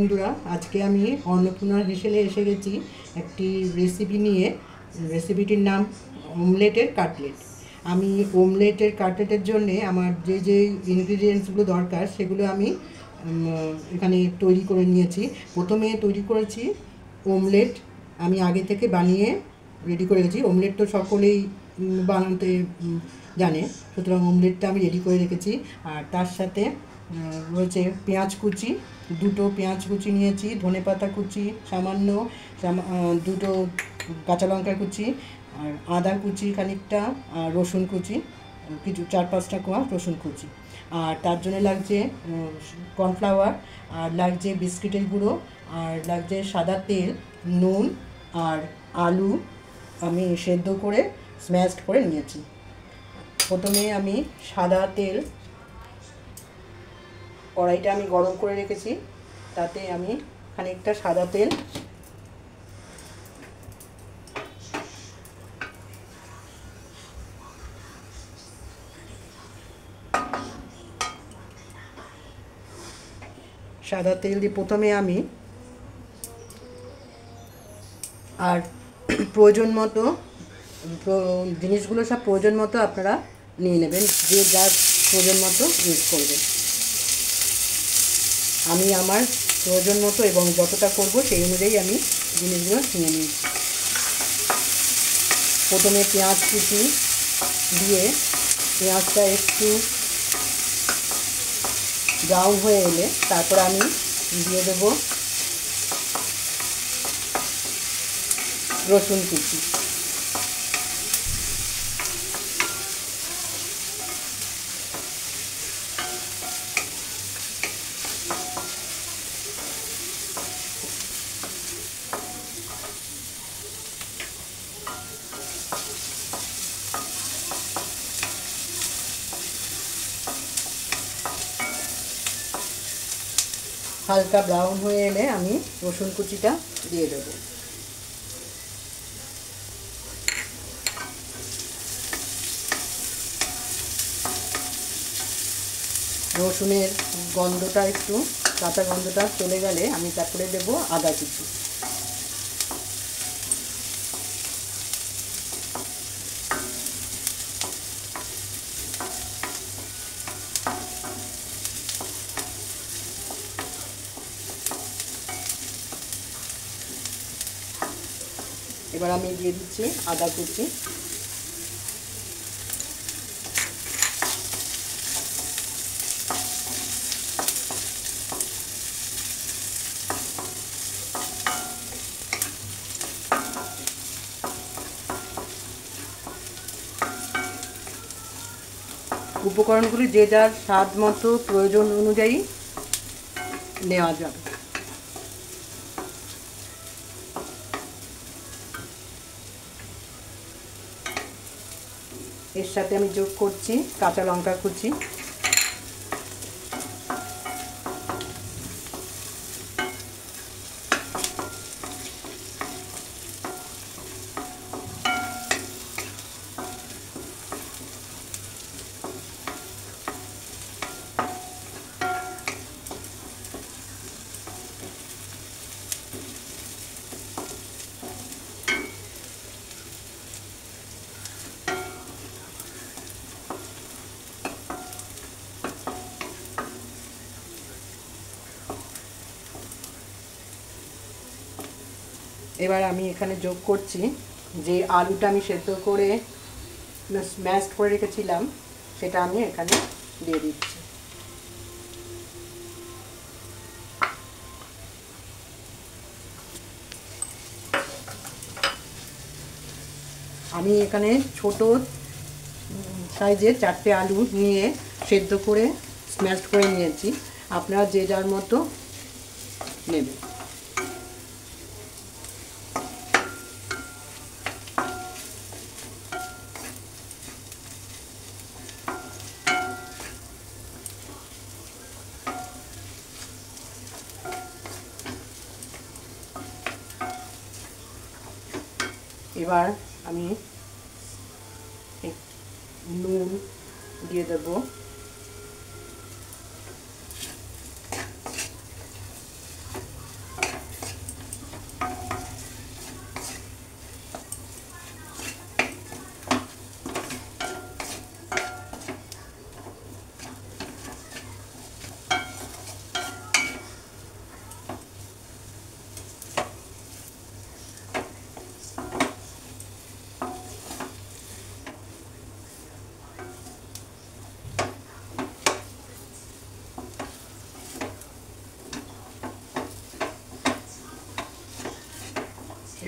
বন্ধুরা, আজকে আমি অন্নপূর্ণার হেসেলে এসে গেছি একটি রেসিপি নিয়ে। রেসিপিটির নাম অমলেটের কাটলেট। আমি অমলেটের কাটলেটের জন্যে আমার যে যে ইনগ্রিডিয়েন্টসগুলো দরকার সেগুলো আমি এখানে তৈরি করে নিয়েছি। প্রথমে তৈরি করেছি অমলেট। আমি আগে থেকে বানিয়ে রেডি করে রেখেছি। অমলেট তো সকলেই বানাতে জানে, সুতরাং অমলেটটা আমি রেডি করে রেখেছি। আর তার সাথে রয়েছে পেঁয়াজ কুচি, দুটো পেঁয়াজ কুচি নিয়েছি, ধনেপাতা কুচি সামান্য, দুটো কাঁচা লঙ্কা কুচি, আর আদা কুচি খানিকটা, আর রসুন কুচি কিছু 4-5টা কোয়া রসুন কুচি। আর তার জন্য লাগছে কর্নফ্লাওয়ার, আর লাগছে বিস্কিটের গুঁড়ো, আর লাগছে সাদা তেল, নুন, আর আলু আমি সেদ্ধ করে স্ম্যাশড করে নিয়েছি। প্রথমে আমি সাদা তেল, কড়াইটা আমি গরম করে রেখেছি, তাতে আমি খানিকটা সাদা তেল দিয়ে প্রথমে আমি আর প্রয়োজন মতো জিনিসগুলো সব প্রয়োজন মতো আপনারা নিয়ে নেবেন, যে যার প্রয়োজন মতো ইউজ করবেন। আমি আমার প্রয়োজন মতো এবং যতটা করব সেই অনুযায়ী আমি জিনিসগুলো নিয়ে নিয়েছি। প্রথমে পেঁয়াজ কুচি দিয়ে পেঁয়াজটা একটু ব্রাউন হয়ে এলে তারপর আমি দিয়ে দেবো রসুন কুচি। হালকা ব্রাউন হয়ে এলে আমি রসুন কুচিটা দিয়ে দেব। রসুনের গন্ধটা একটু কাঁচা গন্ধটা চলে গেলে আমি তারপরে দেব আদা কুচি। এবার আমি দিয়ে দিচ্ছি আদা কুচি। উপকরণগুলি যে যার স্বাদ মতো প্রয়োজন অনুযায়ী নেওয়া যাবে। এর সাথে আমি যোগ করছি কাঁচা লঙ্কা কুচি, এবার আমি এখানে যোগ করছি যে আলুটা আমি সেদ্ধ করে স্ম্যাশ করে রেখেছিলাম, সেটা আমি এখানে দিয়ে দিচ্ছি। আমি এখানে ছোট সাইজের 4টে আলু নিয়ে সেদ্ধ করে স্ম্যাশ করে নিয়েছি। আপনারা যে যার মতো নেবেন। এবার আমি নুন দিয়ে দেব,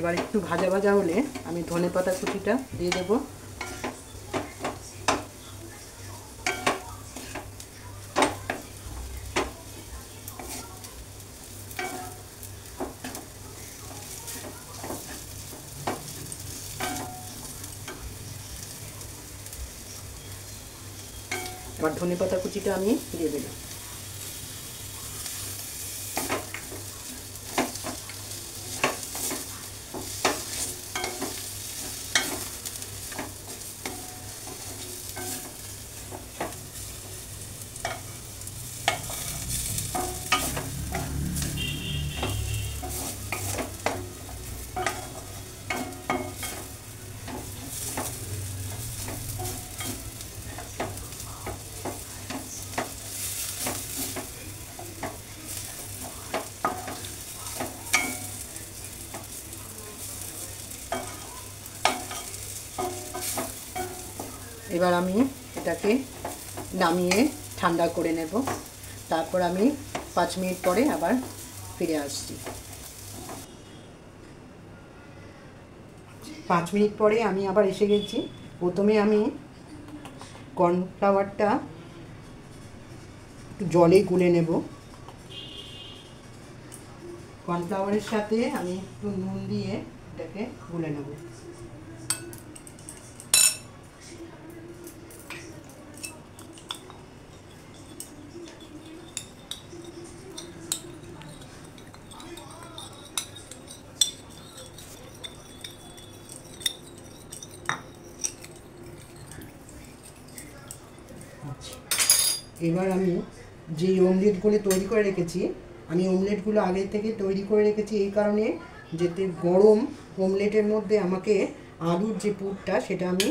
এবার একটু ভাজা ভাজা হলে আমি ধনেপাতা কুচিটা দিয়ে দেবো। এবার ধনেপাতা কুচিটা আমি দিয়ে দিলাম। এবার আমি এটাকে নামিয়ে ঠান্ডা করে নেব, তারপর আমি 5 মিনিট পরে আবার ফিরে আসছি। 5 মিনিট পরে আমি আবার এসে গেছি। প্রথমে আমি কর্নফ্লাওয়ারটা একটু জলে গুলে নেব। কর্নফ্লাওয়ারের সাথে আমি একটু নুন দিয়ে এটাকে গুলে নেব। এবার আমি যে অমলেটগুলো তৈরি করে রেখেছি, আমি অমলেটগুলো আগে থেকে তৈরি করে রেখেছি এই কারণে, যাতে গরম অমলেটের মধ্যে আমাকে আলুর যে পুরটা সেটা আমি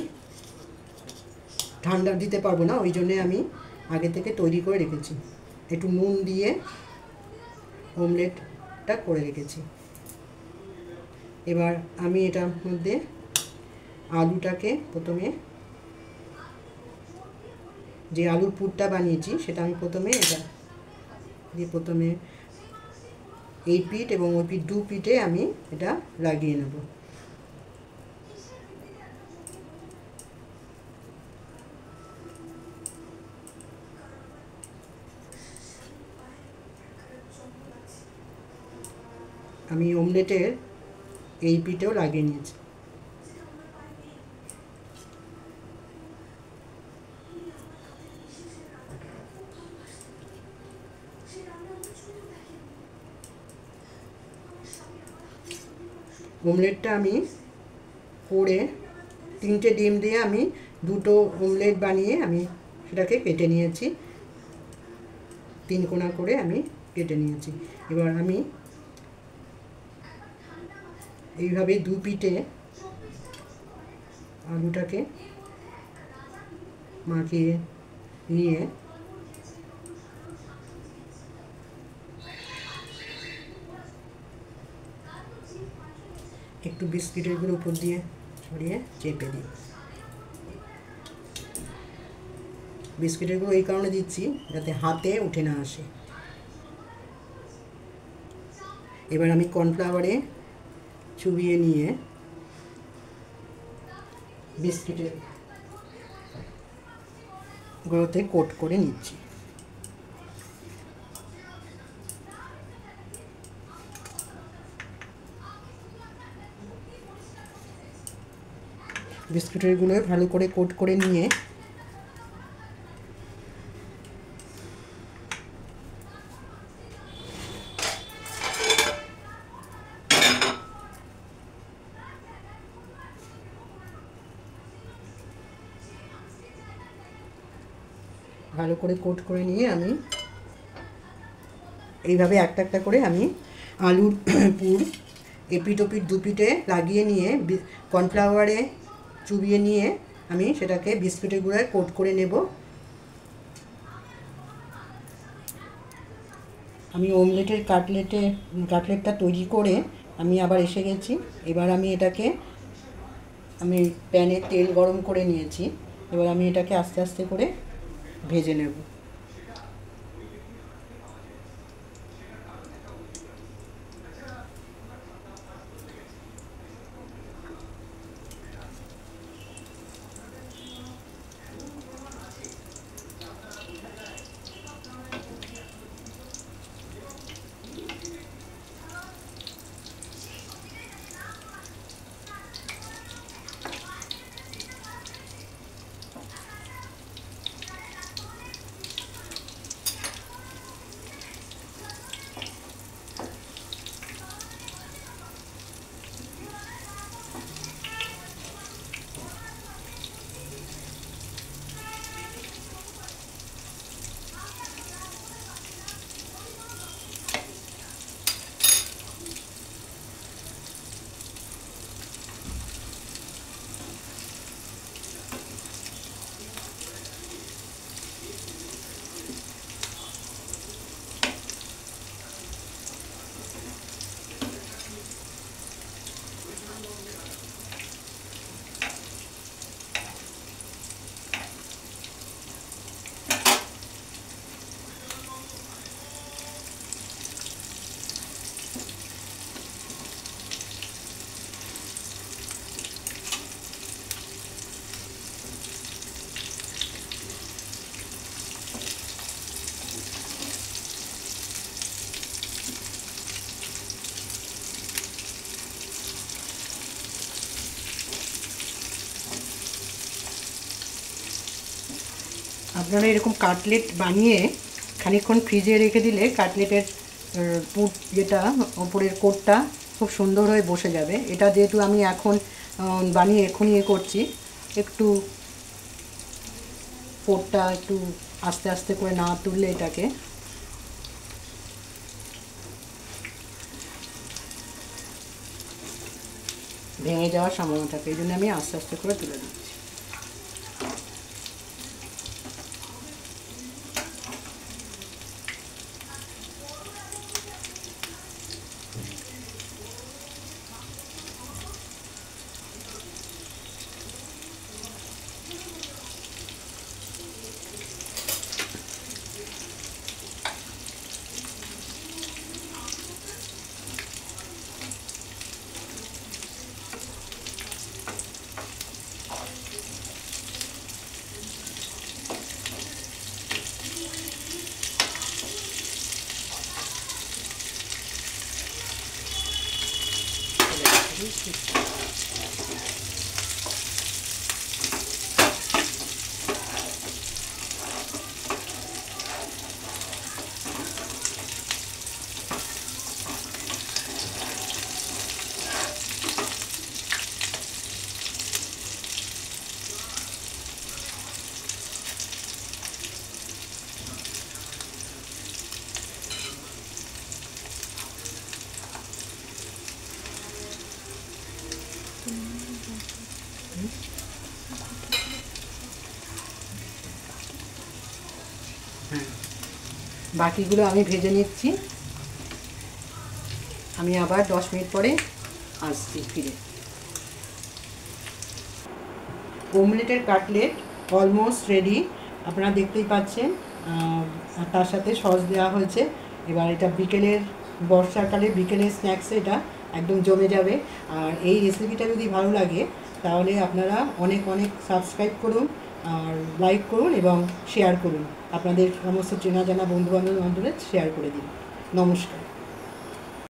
ঠান্ডা দিতে পারবো না, ওই জন্যে আমি আগে থেকে তৈরি করে রেখেছি। একটু নুন দিয়ে অমলেটটা করে রেখেছি। এবার আমি এটার মধ্যে আলুটাকে প্রথমে, যে আলুর পুরটা বানিয়েছি সেটা আমি প্রথমে এটা দিয়ে প্রথমে এই পিঠ এবং ওই পিঠ, 2 পিঠে আমি এটা লাগিয়ে নেব। আমি অমলেটের এই পিঠেও লাগিয়ে নিয়েছি। অমলেটটা আমি করে 3টে ডিম দিয়ে আমি 2টো অমলেট বানিয়ে আমি সেটাকে কেটে নিয়েছি, 3 কোণা করে আমি কেটে নিয়েছি। এবার আমি এইভাবে 2 পিঠে আলুটাকে মাখিয়ে নিয়ে একটু বিস্কিটের গুঁড়ো উপর দিয়ে ছড়িয়ে চেপে দিই। বিস্কিটের গুঁড়ো এই কারণে দিচ্ছি যাতে হাতে উঠে না আসে। এবার আমি কর্নফ্লাওয়ারে চুবিয়ে নিয়ে বিস্কিটের গুঁড়োতে কোট করে নিচ্ছি। বিস্কুটের গুঁড়ো ভালো করে কোট করে নিয়ে ভালো করে কোট করে নিয়ে আমি এইভাবে একটা একটা করে আমি আলুর পুর এপিট ওপিট 2 পিঠে লাগিয়ে নিয়ে কর্নফ্লাওয়ারে চুবিয়ে নিয়ে আমি সেটাকে বিস্কুটের গুঁড়োয় কোট করে নেব। আমি অমলেটের কাটলেটটা তৈরি করে আমি আবার এসে গেছি। এবার আমি এটাকে প্যানে তেল গরম করে নিয়েছি। এবার আমি এটাকে আস্তে আস্তে করে ভেজে নেব। আপনারা এরকম কাটলেট বানিয়ে খানিকক্ষণ ফ্রিজে রেখে দিলে কাটলেটের পুর যেটা ওপরের কোটটা খুব সুন্দর হয়ে বসে যাবে। এটা যেহেতু আমি এখন বানিয়ে এখনই করছি, একটু কোটটা একটু আস্তে আস্তে করে না তুললে এটাকে ভেঙে যাওয়ার সম্ভাবনা থাকে, এই জন্য আমি আস্তে আস্তে করে তুলে দিচ্ছি। হ্যাঁ, বাকিগুলো আমি ভেজে নিচ্ছি। আমি আবার 10 মিনিট পরে আসছি ফিরে। ওমলেটের কাটলেট অলমোস্ট রেডি, আপনারা দেখতেই পাচ্ছেন। তার সাথে সস দেওয়া হয়েছে। এবার এটা বিকেলের, বর্ষাকালে বিকেলের স্ন্যাক্সে এটা একদম জমে যাবে। আর এই রেসিপিটা যদি ভালো লাগে তাহলে আপনারা অনেক অনেক সাবস্ক্রাইব করুন, আর লাইক করুন এবং শেয়ার করুন। আপনাদের সমস্ত চেনা জানা বন্ধুবান্ধব শেয়ার করে দিন। নমস্কার।